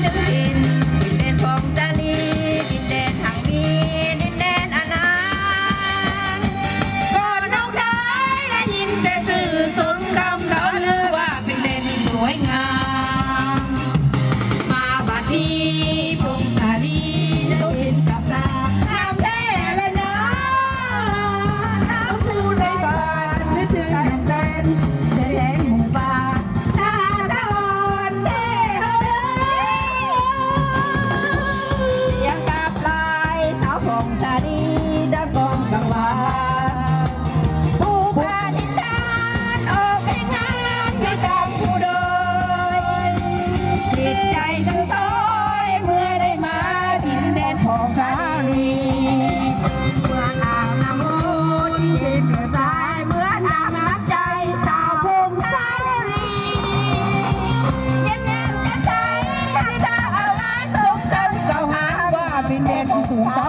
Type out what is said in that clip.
นึกดินดินแดนพองสาลีดินแดนทางมีดินแดนอนันต์ก่อนน้องได้ได้ยินแต่สื่อสมคำเขาลือว่าเป็นแดนสวยงามมาบัดนี้พงสาลีต้องเห็นกับตาน้ำแท้และน้ำน้ำผู้ในบ้านนึกถึงแดนแดนหมู่บ้านหน้าตาอ่อนเท่เฮาเด้อเสียงกับลายสาวพงสาลีดังกองกังวานผู้พาดินแดนออกไปงานให้กับผู้โดยจิตใจทั้งซอยเมื่อได้มาดินแดนของสาลีเมื่ออ่างน้ำมูลเย็นเกิดสายเมื่อน้ำน้ำใจสาวพงสาลีเย็นเย็นจะใจให้เธอเอาไว้สมคำเก่าหาว่าเป็นแดนของสา